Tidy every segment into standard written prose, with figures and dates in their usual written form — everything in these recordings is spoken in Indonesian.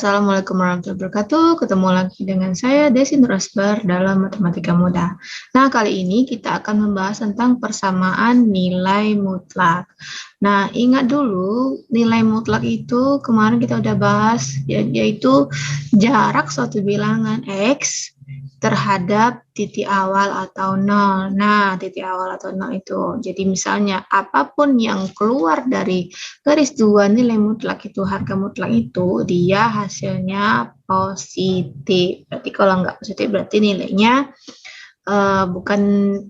Assalamualaikum warahmatullahi wabarakatuh. Ketemu lagi dengan saya Desi Nurasbar dalam Matematika Mudah. Nah, kali ini kita akan membahas tentang persamaan nilai mutlak. Nah, ingat dulu nilai mutlak itu kemarin kita udah bahas, yaitu jarak suatu bilangan X terhadap titik awal atau nol. Nah, titik awal atau nol itu. Jadi misalnya apapun yang keluar dari garis dua nilai mutlak itu, harga mutlak itu, dia hasilnya positif. Berarti kalau nggak positif berarti nilainya bukan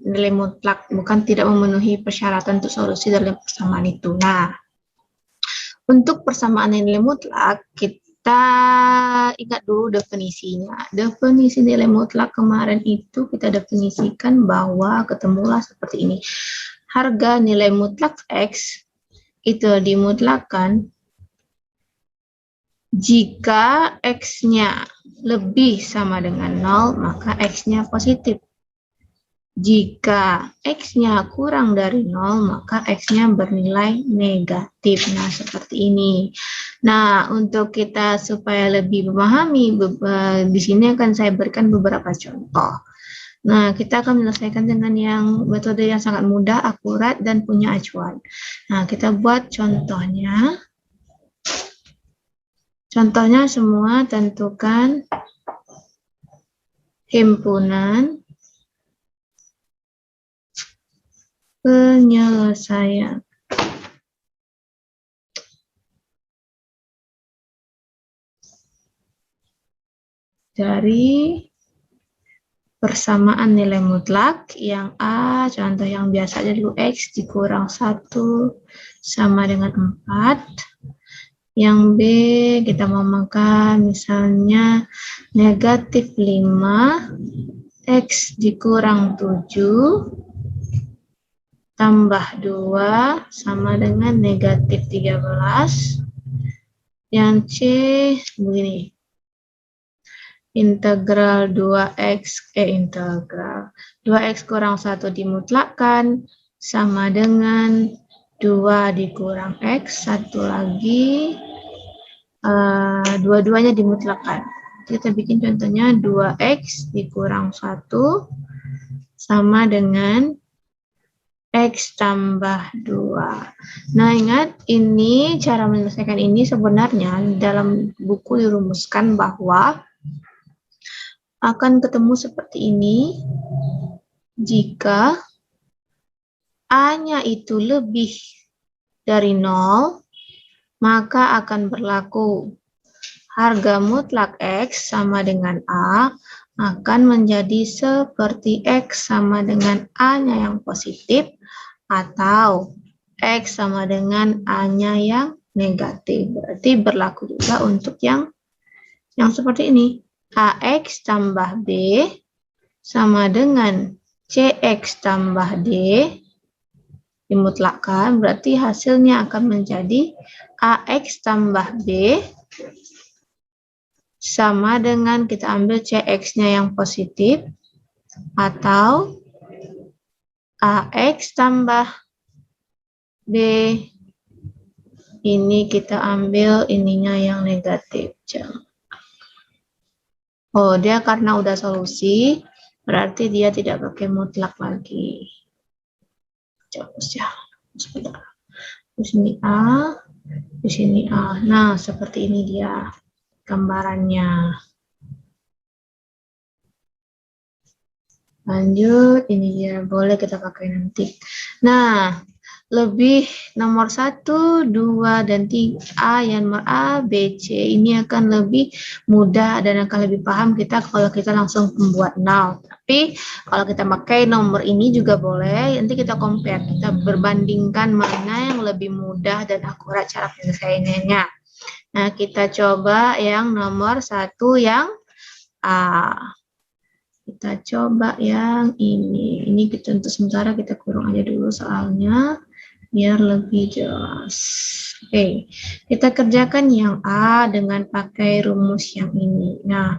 nilai mutlak, bukan tidak memenuhi persyaratan untuk solusi dalam persamaan itu. Nah, untuk persamaan nilai mutlak, kita ingat dulu definisinya. Definisi nilai mutlak kemarin itu kita definisikan bahwa ketemulah seperti ini. Harga nilai mutlak X itu dimutlakkan jika X-nya lebih sama dengan 0, maka X-nya positif. Jika X-nya kurang dari 0, maka X-nya bernilai negatif. Nah, seperti ini. Nah, untuk kita supaya lebih memahami, di sini akan saya berikan beberapa contoh. Nah, kita akan menyelesaikan dengan metode yang sangat mudah, akurat, dan punya acuan. Nah, kita buat contohnya. Contohnya semua tentukan himpunan penyelesaian. Dari persamaan nilai mutlak yang A, contoh yang biasa aja dulu, X dikurang 1 sama dengan 4. Yang B, kita mau makan misalnya negatif 5, X dikurang 7, tambah 2 sama dengan negatif 13. Yang C, begini. Integral 2x integral 2x kurang 1 dimutlakkan sama dengan 2 dikurang x, satu lagi dua-duanya dimutlakkan. Kita bikin contohnya 2x dikurang 1 sama dengan X tambah 2. Nah, ingat, ini cara menyelesaikan ini sebenarnya dalam buku dirumuskan bahwa akan ketemu seperti ini jika A-nya itu lebih dari 0, maka akan berlaku harga mutlak X sama dengan A akan menjadi seperti X sama dengan A-nya yang positif atau X sama dengan A-nya yang negatif. Berarti berlaku juga untuk yang seperti ini. AX tambah B sama dengan CX tambah D dimutlakkan, berarti hasilnya akan menjadi AX tambah B sama dengan kita ambil CX-nya yang positif atau AX tambah B ini kita ambil ininya yang negatif. Oh, dia karena udah solusi, berarti dia tidak pakai mutlak lagi. Hapus ya. Sebentar. Di sini A, di sini A. Nah, seperti ini dia gambarannya. Lanjut, ini dia. Boleh kita pakai nanti. Nah, lebih nomor 1, 2, dan 3, yang nomor A, B, C ini akan lebih mudah dan akan lebih paham kita kalau kita langsung membuat 0. Tapi kalau kita pakai nomor ini juga boleh, nanti kita compare, kita berbandingkan mana yang lebih mudah dan akurat cara penyelesaiannya. Nah, kita coba yang nomor 1 yang A. Kita coba yang ini. Ini kita untuk sementara kita kurang aja dulu soalnya biar lebih jelas. Oke, kita kerjakan yang A dengan pakai rumus yang ini. Nah,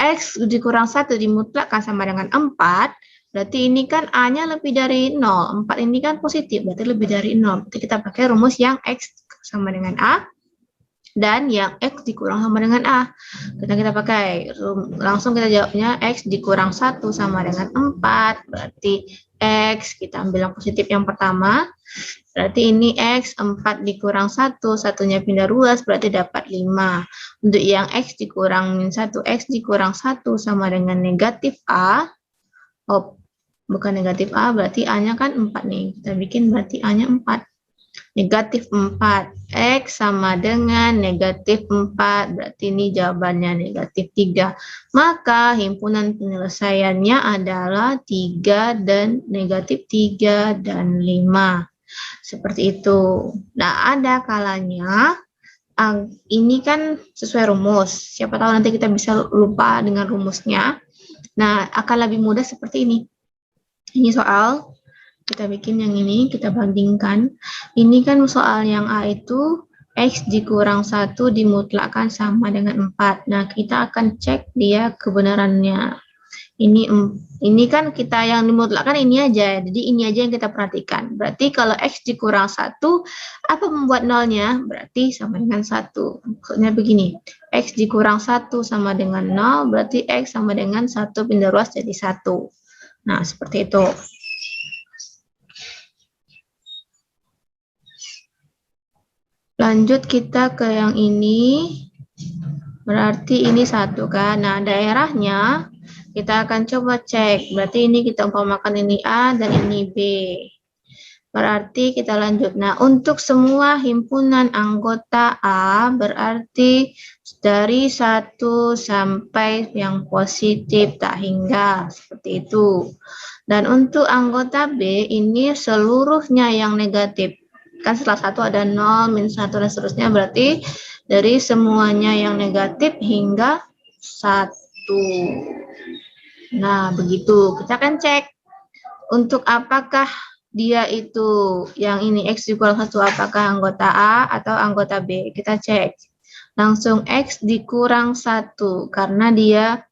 X dikurang 1 dimutlakkan sama dengan 4, berarti ini kan A-nya lebih dari 0. 4 ini kan positif, berarti lebih dari 0. Berarti kita pakai rumus yang X sama dengan A dan yang X dikurang sama dengan A. Kita pakai, langsung kita jawabnya X dikurang 1 sama dengan 4, berarti X, kita ambil yang positif yang pertama, berarti ini X, 4 dikurang 1, satunya pindah ruas, berarti dapat 5. Untuk yang X dikurang min 1, X dikurang 1 sama dengan negatif A, oh, bukan negatif A, berarti A-nya kan 4 nih, kita bikin berarti A-nya 4. Negatif 4, X sama dengan negatif 4, berarti ini jawabannya negatif 3. Maka himpunan penyelesaiannya adalah 3 dan negatif 3 dan 5. Seperti itu. Nah, ada kalanya, ini kan sesuai rumus. Siapa tahu nanti kita bisa lupa dengan rumusnya. Nah, akan lebih mudah seperti ini. Ini soal. Kita bikin yang ini, kita bandingkan. Ini kan soal yang A itu X dikurang 1 dimutlakkan sama dengan 4. Nah, kita akan cek dia kebenarannya. Ini kan kita yang dimutlakkan ini aja, jadi ini aja yang kita perhatikan. Berarti kalau X dikurang 1, apa membuat nolnya? Berarti sama dengan 1. Maksudnya begini, X dikurang 1 sama dengan 0, berarti X sama dengan 1 pindah ruas jadi 1. Nah, seperti itu. Lanjut kita ke yang ini, berarti ini 1 kan. Nah, daerahnya kita akan coba cek. Berarti ini kita umpamakan ini A dan ini B. Berarti kita lanjut. Nah, untuk semua himpunan anggota A, berarti dari 1 sampai yang positif tak hingga. Seperti itu. Dan untuk anggota B, ini seluruhnya yang negatif. Kan setelah 1 ada 0, min 1, dan seterusnya, berarti dari semuanya yang negatif hingga 1. Nah, begitu. Kita akan cek untuk apakah dia itu yang ini X dikurang 1 apakah anggota A atau anggota B. Kita cek. Langsung X dikurang 1 karena dia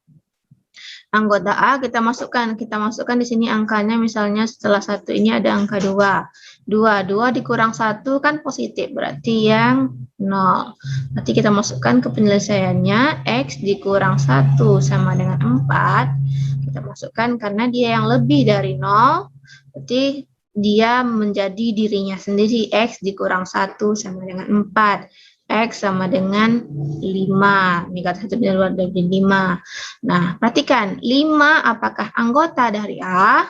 anggota A, kita masukkan di sini angkanya, misalnya setelah 1 ini ada angka 2. 2 dikurang 1 kan positif, berarti yang 0. Berarti kita masukkan ke penyelesaiannya, X dikurang 1 sama dengan 4. Kita masukkan karena dia yang lebih dari 0, berarti dia menjadi dirinya sendiri, X dikurang 1 sama dengan 4. X sama dengan 5. Ini kata 1 luar dari 5. Nah, perhatikan. 5 apakah anggota dari A?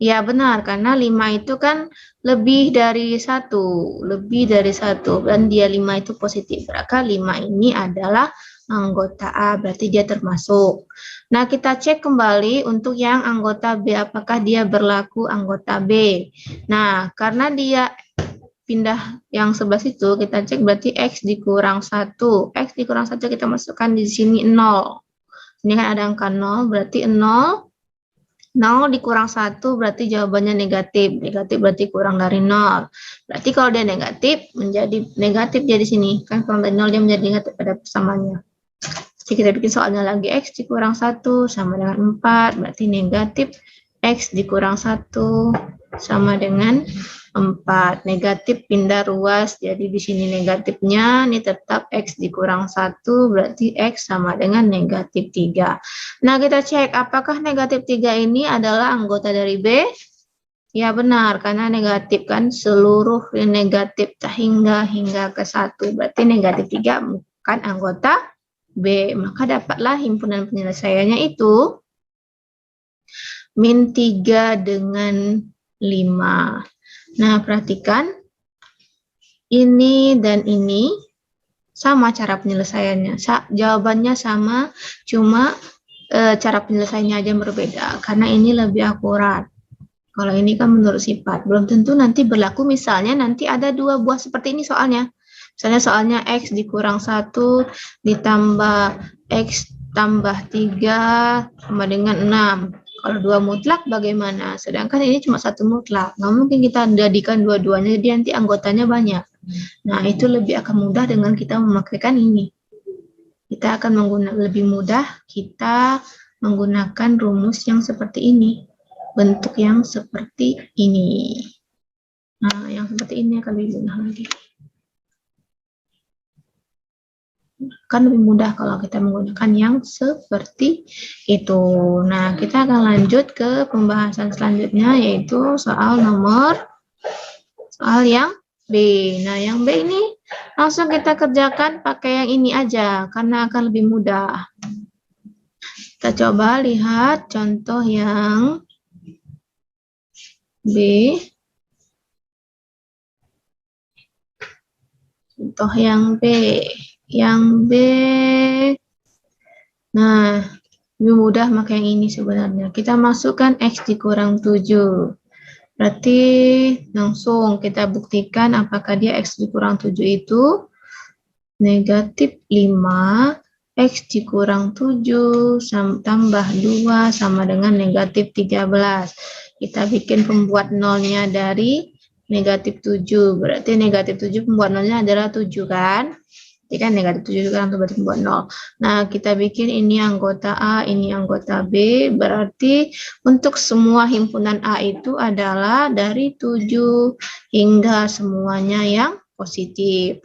Ya, benar. Karena 5 itu kan lebih dari 1. Lebih dari 1. Dan dia 5 itu positif. Berarti 5 ini adalah anggota A. Berarti dia termasuk. Nah, kita cek kembali untuk yang anggota B. Apakah dia berlaku anggota B? Nah, karena dia pindah yang sebelah situ, kita cek berarti X dikurang 1. X dikurang 1 kita masukkan di sini 0. Ini kan ada angka 0, berarti 0. 0 dikurang 1 berarti jawabannya negatif. Negatif berarti kurang dari 0. Berarti kalau dia negatif, menjadi negatif dia di sini. Kan kurang dari 0 dia menjadi negatif pada persamanya. Jadi kita bikin soalnya lagi, X dikurang 1 sama dengan 4, berarti negatif X dikurang 1 sama dengan 4. Negatif pindah ruas, jadi di sini negatifnya, ini tetap X dikurang 1, berarti X sama dengan negatif 3. Nah, kita cek apakah negatif 3 ini adalah anggota dari B? Ya, benar, karena negatif kan seluruh negatif hingga ke 1, berarti negatif 3 bukan anggota B. Maka dapatlah himpunan penyelesaiannya itu min 3 dengan 5. Nah, perhatikan. Ini dan ini sama cara penyelesaiannya. Jawabannya sama, cuma cara penyelesaiannya aja berbeda. Karena ini lebih akurat. Kalau ini kan menurut sifat. Belum tentu nanti berlaku, misalnya nanti ada 2 buah seperti ini soalnya. Misalnya soalnya X dikurang 1 ditambah X tambah 3 sama dengan 6. Kalau 2 mutlak bagaimana? Sedangkan ini cuma 1 mutlak. Nggak mungkin kita jadikan dua-duanya, jadi nanti anggotanya banyak. Nah, itu lebih akan mudah dengan kita memakaikan ini. Kita akan menggunakan lebih mudah, kita menggunakan rumus yang seperti ini. Bentuk yang seperti ini. Nah, yang seperti ini akan lebih mudah lagi. Kan lebih mudah kalau kita menggunakan yang seperti itu. Nah, kita akan lanjut ke pembahasan selanjutnya, yaitu soal yang B. Nah, yang B ini langsung kita kerjakan pakai yang ini aja, karena akan lebih mudah. Kita coba lihat contoh yang B. Contoh yang B. Yang B. Nah, lebih mudah pakai yang ini sebenarnya. Kita masukkan X dikurang 7. Berarti langsung kita buktikan apakah dia X dikurang 7 itu negatif 5, X dikurang 7 tambah 2 sama dengan negatif 13. Kita bikin pembuat nolnya dari negatif 7. Berarti negatif 7 pembuat nolnya adalah 7 kan? Jadi kan negatif 7 juga langsung berarti pembuat 0. Nah, kita bikin ini anggota A, ini anggota B. Berarti untuk semua himpunan A itu adalah dari 7 hingga semuanya yang positif.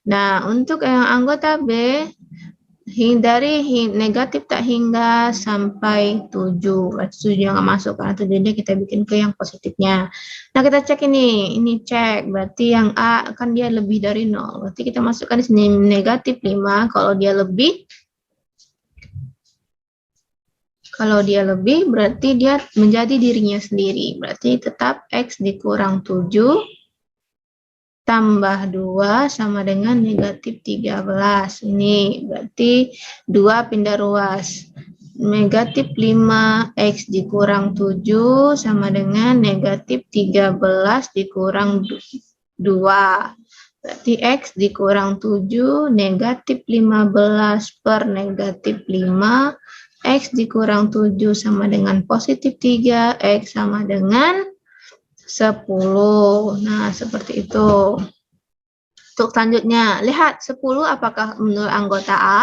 Nah, untuk yang anggota B, dari negatif tak hingga sampai 7. Berarti 7 yang nggak masuk, karena 7-nya kita bikin ke yang positifnya. Nah, kita cek ini cek. Berarti yang A kan dia lebih dari 0. Berarti kita masukkan di sini negatif 5. Kalau dia lebih, berarti dia menjadi dirinya sendiri. Berarti tetap X dikurang 7 tambah 2 sama dengan negatif 13. Ini berarti 2 pindah ruas. Negatif 5 X dikurang 7 sama dengan negatif 13 dikurang 2. Berarti X dikurang 7 negatif 15 per negatif 5. X dikurang 7 sama dengan positif 3. X sama dengan 10. Nah, seperti itu. Untuk selanjutnya, lihat 10 apakah menurut anggota A?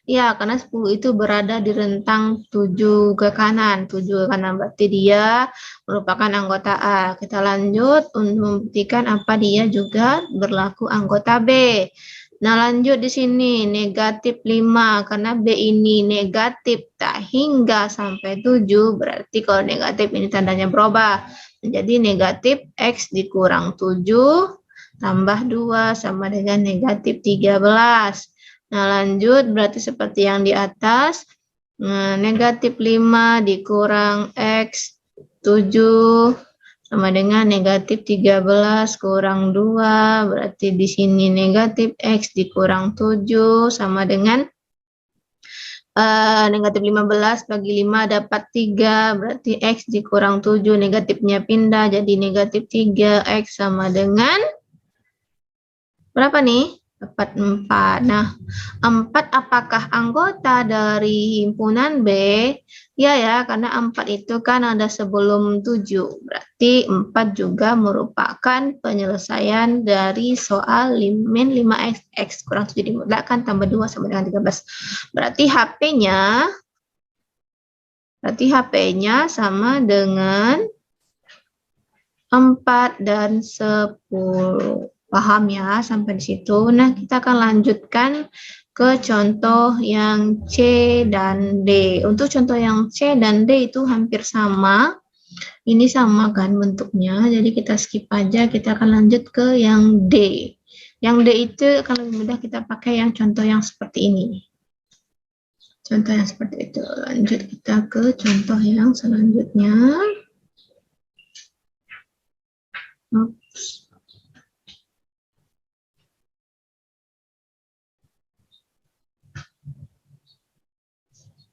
Ya, karena 10 itu berada di rentang 7 ke kanan. 7 ke kanan berarti dia merupakan anggota A. Kita lanjut untuk membuktikan apa dia juga berlaku anggota B. Nah, lanjut di sini negatif 5 karena B ini negatif tak hingga sampai 7, berarti kalau negatif ini tandanya berubah menjadi negatif X dikurang 7 tambah 2 sama dengan negatif 13. Nah, lanjut berarti seperti yang di atas, negatif 5 dikurang X 7 sama dengan negatif 13 kurang 2, berarti di sini negatif X dikurang 7 sama dengan negatif 15 bagi 5 dapat 3, berarti X dikurang 7, negatifnya pindah jadi negatif 3, X sama dengan berapa nih? Dapat 4. Nah, 4 apakah anggota dari himpunan B? Ya, karena 4 itu kan ada sebelum 7. Berarti 4 juga merupakan penyelesaian dari soal min 5X. X kurang 7 dimudahkan tambah 2 sama dengan 13. Berarti HP-nya sama dengan 4 dan 10. Paham ya sampai di situ? Nah, kita akan lanjutkan ke contoh yang C dan D. Untuk contoh yang C dan D itu hampir sama. Ini sama kan bentuknya, jadi kita skip aja. Kita akan lanjut ke yang D. Yang D itu akan lebih mudah kita pakai yang contoh yang seperti ini. Contoh yang seperti itu. Lanjut kita ke contoh yang selanjutnya. Oops.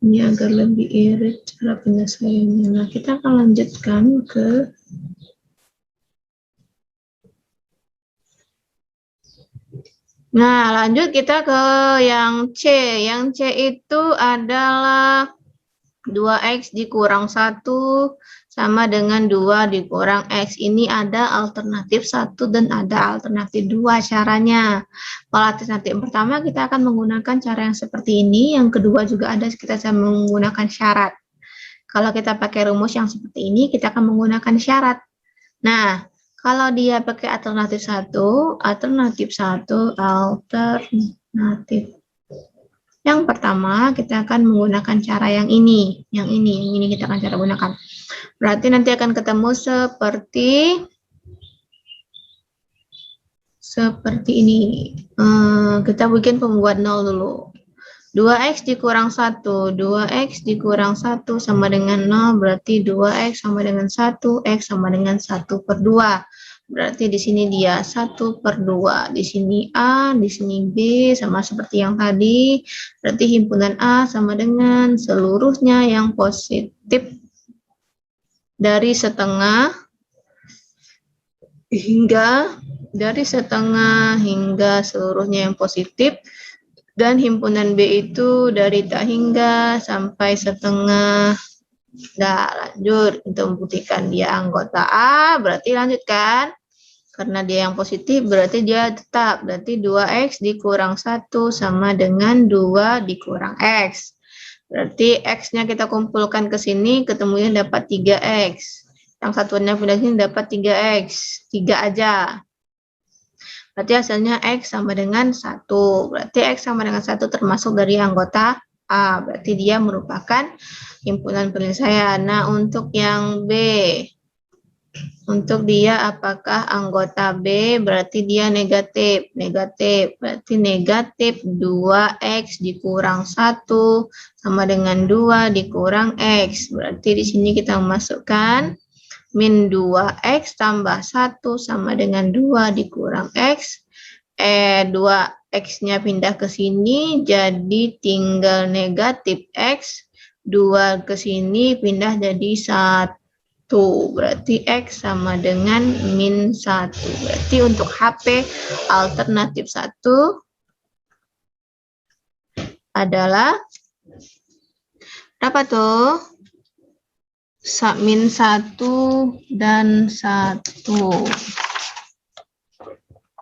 Ini agar lebih irit cara penyelesaiannya. Nah, kita akan lanjutkan ke lanjut kita ke yang C. Yang C itu adalah 2X dikurang 1 sama dengan 2 dikurang X. Ini ada alternatif 1 dan ada alternatif 2 caranya. Kalau alternatif yang pertama kita akan menggunakan cara yang seperti ini. Yang kedua juga ada, kita bisa menggunakan syarat. Kalau kita pakai rumus yang seperti ini, kita akan menggunakan syarat. Nah, kalau dia pakai alternatif 1, Yang pertama, kita akan menggunakan cara yang ini. Yang ini kita akan cara gunakan. Berarti nanti akan ketemu seperti ini. Kita bikin pembuat 0 dulu. 2x dikurang 1. 2x dikurang 1 sama dengan 0, berarti 2x sama dengan 1, x sama dengan 1 per 2. Berarti di sini dia 1 per 2. Di sini A, di sini B, sama seperti yang tadi. Berarti himpunan A sama dengan seluruhnya yang positif dari setengah hingga seluruhnya yang positif. Dan himpunan B itu dari tak hingga sampai setengah. Nah, lanjut. Untuk membuktikan dia anggota A, berarti lanjutkan. Karena dia yang positif, berarti dia tetap. Berarti 2x dikurang 1 sama dengan 2 dikurang x. Berarti x-nya kita kumpulkan ke sini, ketemunya dapat 3x. Yang satuannya pindah sini dapat 3x. 3 aja. Berarti hasilnya X sama dengan 1. Berarti X sama dengan 1 termasuk dari anggota A. Berarti dia merupakan himpunan penyelesaian. Nah, untuk yang B. Untuk dia apakah anggota B? Berarti dia negatif. Negatif. Berarti negatif 2X dikurang 1 sama dengan 2 dikurang X. Berarti di sini kita memasukkan min 2x tambah 1 sama dengan 2 dikurang x. 2x-nya pindah ke sini, jadi tinggal negatif x. 2 ke sini pindah jadi 1. Berarti x sama dengan min 1. Berarti untuk HP alternatif 1 adalah berapa tuh? Min 1 dan 1.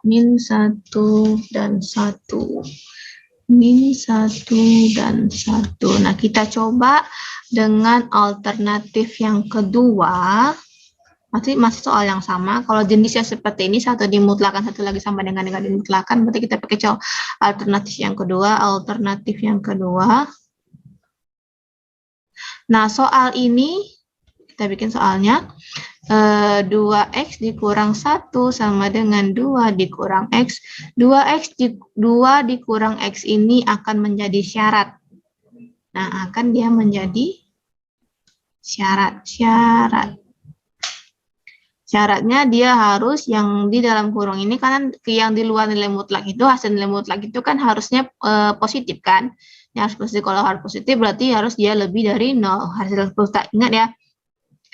Min 1 dan 1. Min 1 dan 1. Nah, kita coba dengan alternatif yang kedua. Masih soal yang sama. Kalau jenisnya seperti ini, satu dimutlakan, satu lagi sama dengan dimutlakan, berarti kita pakai alternatif yang kedua. Alternatif yang kedua. Nah, soal ini kita bikin soalnya 2x dikurang 1 sama dengan 2 dikurang x. 2x 2 dikurang x ini akan menjadi syarat. Nah, akan dia menjadi syarat. Syaratnya dia harus yang di dalam kurung ini, karena yang di luar nilai mutlak itu, hasil nilai mutlak itu kan harusnya positif kan. Yang harus positif, kalau harus positif berarti harus dia lebih dari 0. Hasil mutlak, ingat ya.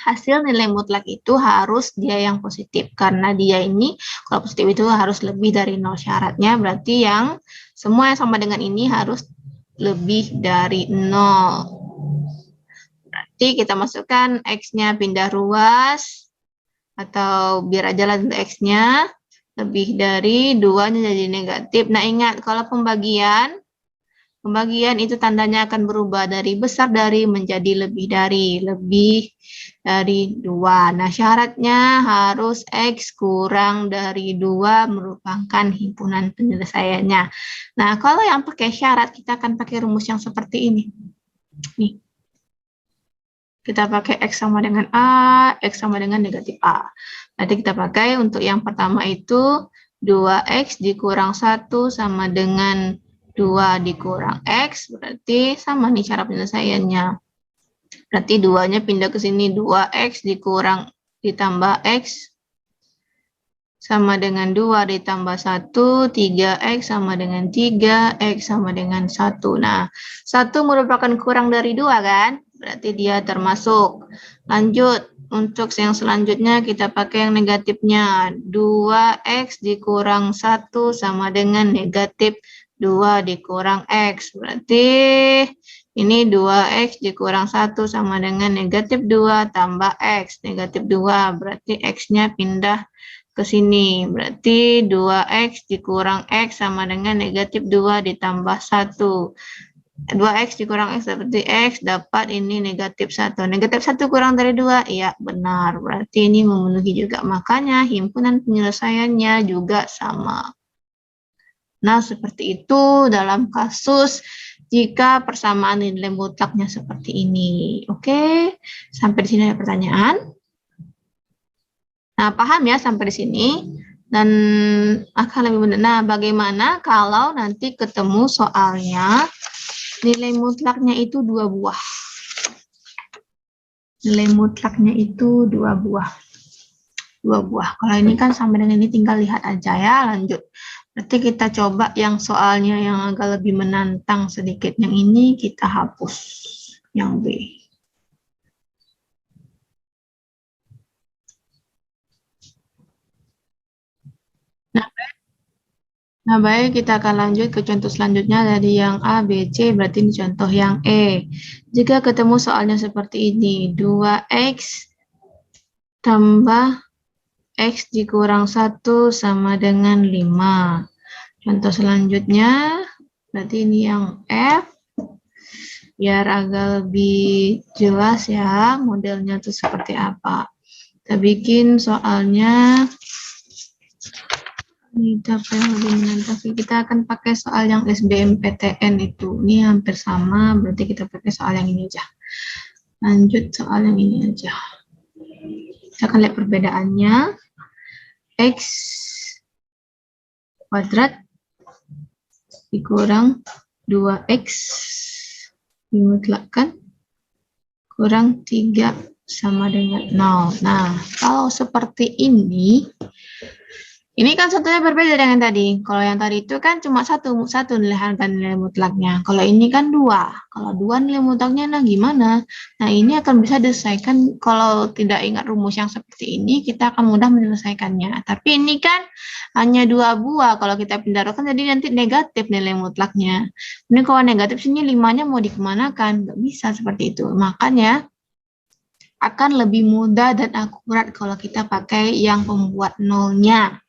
Hasil nilai mutlak itu harus dia yang positif. Karena dia ini, kalau positif itu harus lebih dari 0 syaratnya. Berarti yang semua yang sama dengan ini harus lebih dari 0. Berarti kita masukkan X-nya pindah ruas. Atau biar aja lah untuk X-nya. Lebih dari 2-nya jadi negatif. Nah, ingat kalau pembagian itu tandanya akan berubah dari besar dari menjadi lebih dari 2. Nah, syaratnya harus X kurang dari 2 merupakan himpunan penyelesaiannya. Nah, kalau yang pakai syarat, kita akan pakai rumus yang seperti ini. Nih. Kita pakai X sama dengan A, X sama dengan negatif A. Nanti kita pakai untuk yang pertama itu 2X dikurang 1 sama dengan 2 dikurang X, berarti sama nih cara penyelesaiannya. Berarti 2-nya pindah ke sini, 2X dikurang ditambah X sama dengan 2 ditambah 1, 3X sama dengan 3, X sama dengan 1. Nah, 1 merupakan kurang dari 2 kan? Berarti dia termasuk. Lanjut, untuk yang selanjutnya kita pakai yang negatifnya. 2X dikurang 1 sama dengan negatif 2 dikurang X. Berarti ini 2X dikurang 1 sama dengan negatif 2 tambah X. Negatif 2, berarti X-nya pindah ke sini. Berarti 2X dikurang X sama dengan negatif 2 ditambah 1. 2X dikurang X seperti X, dapat ini negatif 1. Negatif 1 kurang dari 2, iya benar. Berarti ini memenuhi juga. Makanya himpunan penyelesaiannya juga sama. Nah, seperti itu dalam kasus jika persamaan nilai mutlaknya seperti ini. Oke, sampai di sini ada pertanyaan. Nah, paham ya sampai di sini? Dan akan lebih mudah. Nah, bagaimana kalau nanti ketemu soalnya nilai mutlaknya itu 2 buah? Nilai mutlaknya itu 2 buah. 2 buah. Kalau ini kan sama dengan ini tinggal lihat aja ya, lanjut. Berarti kita coba yang soalnya yang agak lebih menantang sedikit. Yang ini kita hapus. Yang B. Nah, baik, kita akan lanjut ke contoh selanjutnya dari yang A, B, C, berarti ini contoh yang E. Jika ketemu soalnya seperti ini, 2X tambah X dikurang 1 sama dengan 5. Contoh selanjutnya, berarti ini yang F. Biar agak lebih jelas ya, modelnya itu seperti apa. Kita bikin soalnya. Ini apa yang lebih menantang? Kita akan pakai soal yang SBMPTN itu. Ini hampir sama, berarti kita pakai soal yang ini aja. Lanjut soal yang ini aja. Kita akan lihat perbedaannya. X kuadrat dikurang 2X dimutlakkan kurang 3 sama dengan 0. Nah, kalau seperti ini kan contohnya berbeda dengan tadi. Kalau yang tadi itu kan cuma satu nilai harga nilai mutlaknya. Kalau ini kan 2. Kalau 2 nilai mutlaknya, nah gimana? Nah, ini akan bisa diselesaikan kalau tidak ingat rumus yang seperti ini, kita akan mudah menyelesaikannya. Tapi ini kan hanya 2 buah. Kalau kita pindahkan jadi nanti negatif nilai mutlaknya. Ini kalau negatif sini 5-nya mau dikemanakan? Nggak bisa seperti itu. Makanya akan lebih mudah dan akurat kalau kita pakai yang pembuat nolnya.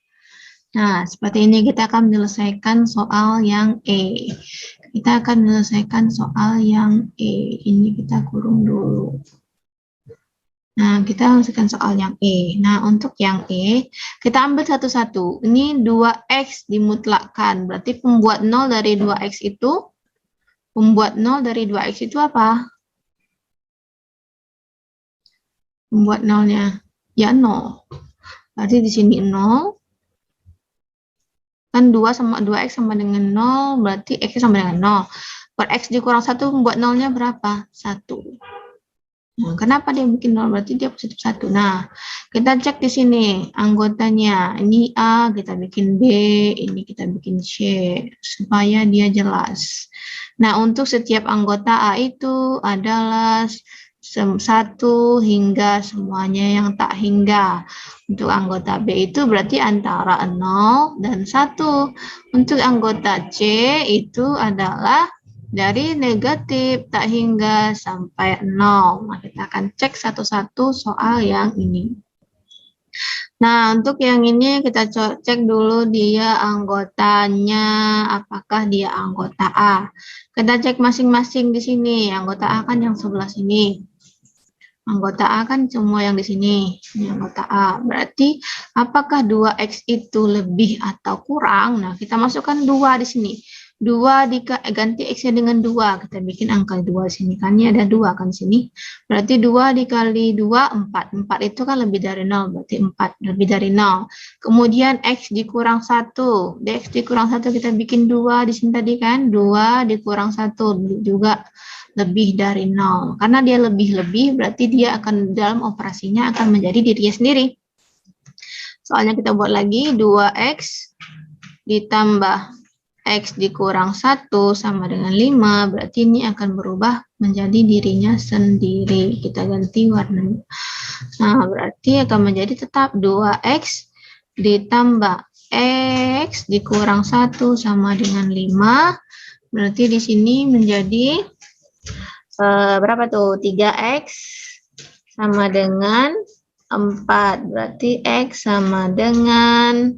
Nah, seperti ini kita akan menyelesaikan soal yang E. Kita akan menyelesaikan soal yang E. Ini kita kurung dulu. Nah, kita menyelesaikan soal yang E. Nah, untuk yang E, kita ambil satu-satu. Ini 2X dimutlakkan. Berarti pembuat 0 dari 2X itu, apa? Pembuat nolnya, ya 0. Berarti di sini 0. Kan 2X sama dengan 0, berarti X sama dengan 0. Per X dikurang 1 membuat 0-nya berapa? 1. Nah, kenapa dia bikin 0? Berarti dia positif 1. Nah, kita cek di sini anggotanya. Ini A, kita bikin B, ini kita bikin C, supaya dia jelas. Nah, untuk setiap anggota A itu adalah 1 hingga semuanya yang tak hingga. Untuk anggota B itu berarti antara 0 dan 1. Untuk anggota C itu adalah dari negatif tak hingga sampai 0. Nah, kita akan cek satu-satu soal yang ini. Nah, untuk yang ini kita cek dulu dia anggotanya, apakah dia anggota A. Kita cek masing-masing di sini. Anggota A kan yang sebelah sini. Anggota A kan semua yang di sini. Ini anggota A. Berarti apakah 2X itu lebih atau kurang? Nah, kita masukkan 2 di sini. 2 ganti X-nya dengan 2. Kita bikin angka 2 di sini. Kan ini ada 2 kan di sini. Berarti 2 dikali 2, 4. 4 itu kan lebih dari 0. Berarti 4 lebih dari 0. Kemudian X dikurang 1. X dikurang 1 kita bikin 2 di sini tadi kan. 2 dikurang 1 juga lebih dari 0. Karena dia lebih-lebih, berarti dia akan dalam operasinya akan menjadi dirinya sendiri. Soalnya kita buat lagi, 2X ditambah X dikurang 1 sama dengan 5, berarti ini akan berubah menjadi dirinya sendiri. Kita ganti warnanya. Nah, berarti akan menjadi tetap 2X ditambah X dikurang 1 sama dengan 5, berarti di sini menjadi berapa tuh? 3X sama dengan 4. Berarti X sama dengan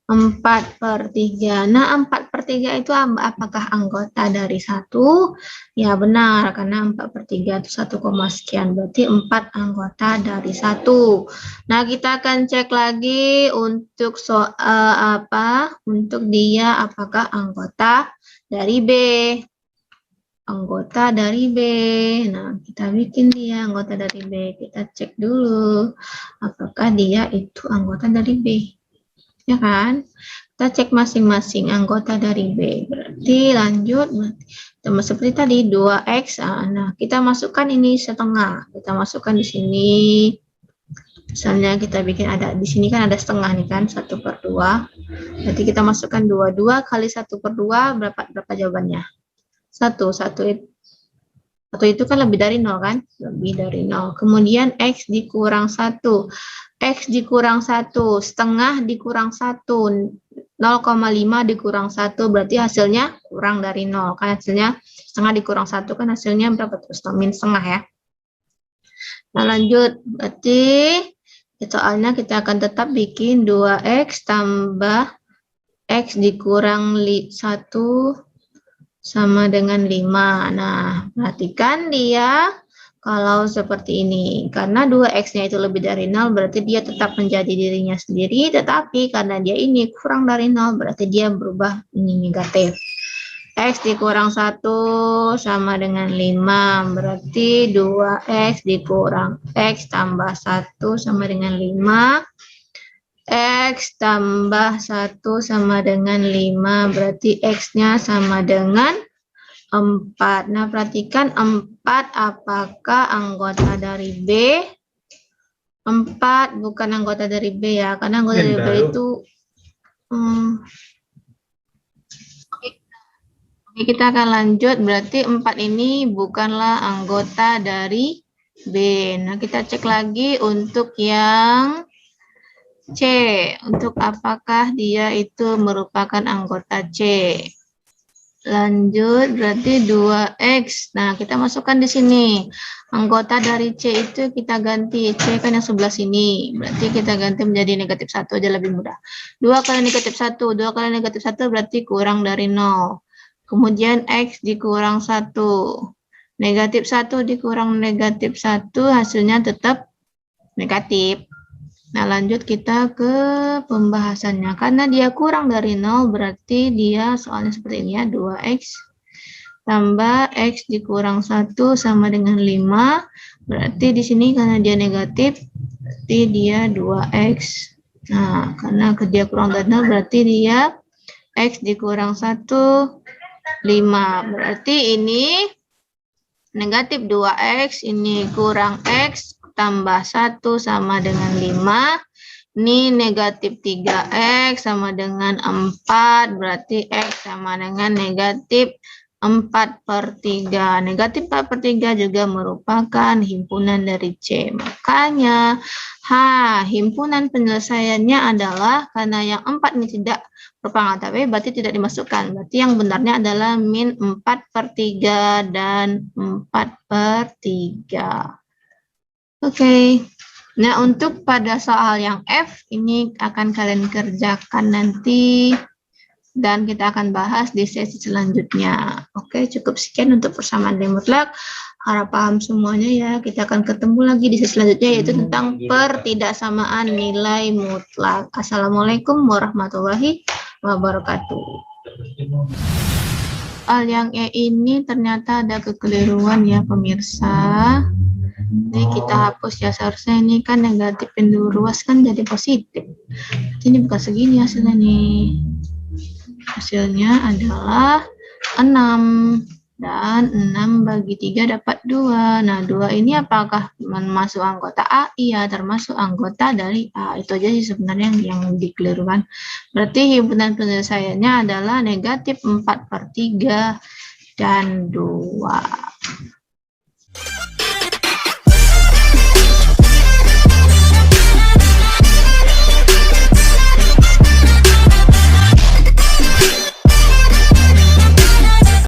4/3. Nah, 4/3 itu apakah anggota dari 1? Ya, benar. Karena 4/3 itu 1, sekian. Berarti 4 anggota dari 1. Nah, kita akan cek lagi untuk soal Untuk dia apakah anggota dari B. Anggota dari B. Nah, kita bikin dia anggota dari B. Kita cek dulu apakah dia itu anggota dari B. Ya kan? Kita cek masing-masing anggota dari B. Berarti lanjut. Seperti tadi 2X. Nah, kita masukkan ini setengah. Kita masukkan di sini. Misalnya kita bikin ada di sini kan ada setengah nih kan 1/2. Berarti kita masukkan 22 kali 1/2 berapa jawabannya? 1 itu kan lebih dari 0 kan? Lebih dari 0. Kemudian X dikurang 1. X dikurang 1. Setengah dikurang 1. 0,5 dikurang 1. Berarti hasilnya kurang dari 0. Kan hasilnya setengah dikurang 1 kan hasilnya berapa? Terus min setengah ya. Nah lanjut. Berarti soalnya kita akan tetap bikin 2X tambah X dikurang 1 sama dengan 5. Nah, perhatikan dia kalau seperti ini. Karena 2X-nya itu lebih dari 0, berarti dia tetap menjadi dirinya sendiri. Tetapi karena dia ini kurang dari 0, berarti dia berubah ini negatif. X dikurang 1 sama dengan 5. Berarti 2X dikurang X tambah 1 sama dengan 5. X tambah 1 sama dengan 5, berarti X-nya sama dengan 4. Nah, perhatikan 4 apakah anggota dari B? 4 bukan anggota dari B ya, karena anggota dari B itu Oke, kita akan lanjut, berarti 4 ini bukanlah anggota dari B. Nah, kita cek lagi untuk yang C, untuk apakah dia itu merupakan anggota C. Lanjut, berarti 2X. Nah, kita masukkan di sini. Anggota dari C itu kita ganti. C kan yang sebelah sini. Berarti kita ganti menjadi negatif 1 aja lebih mudah. 2 kali negatif 1. 2 kali negatif 1 berarti kurang dari 0. Kemudian X dikurang 1. Negatif 1 dikurang negatif 1 hasilnya tetap negatif. Nah, lanjut kita ke pembahasannya. Karena dia kurang dari 0, berarti dia soalnya seperti ini ya, 2X tambah X dikurang 1 sama dengan 5. Berarti di sini karena dia negatif, berarti dia 2X. Nah, karena dia kurang dari 0, berarti dia X dikurang 1, 5. Berarti ini negatif 2X, ini kurang X, tambah 1 sama dengan 5. Ini negatif 3X sama dengan 4. Berarti X sama dengan negatif 4/3. Negatif 4/3 juga merupakan himpunan dari C. Makanya, himpunan penyelesaiannya adalah karena yang 4 ini tidak merupakan anggota B, berarti tidak dimasukkan. Berarti yang benarnya adalah min 4/3 dan 4/3. Oke. Nah, untuk pada soal yang F, ini akan kalian kerjakan nanti dan kita akan bahas di sesi selanjutnya. Oke, cukup sekian untuk persamaan nilai mutlak. Harap paham semuanya ya. Kita akan ketemu lagi di sesi selanjutnya, yaitu tentang pertidaksamaan nilai mutlak. Assalamualaikum warahmatullahi wabarakatuh. Soal yang E ini ternyata ada kekeliruan ya pemirsa. Ini kita hapus ya, seharusnya ini kan negatif pintu ruas kan jadi positif. Ini bukan segini hasilnya nih. Hasilnya adalah 6. Dan 6 bagi 3 dapat 2. Nah, 2 ini apakah masuk anggota A? Iya, termasuk anggota dari A. Itu aja sih sebenarnya yang dikelirukan. Berarti himpunan penyelesaiannya adalah negatif 4/3 dan 2.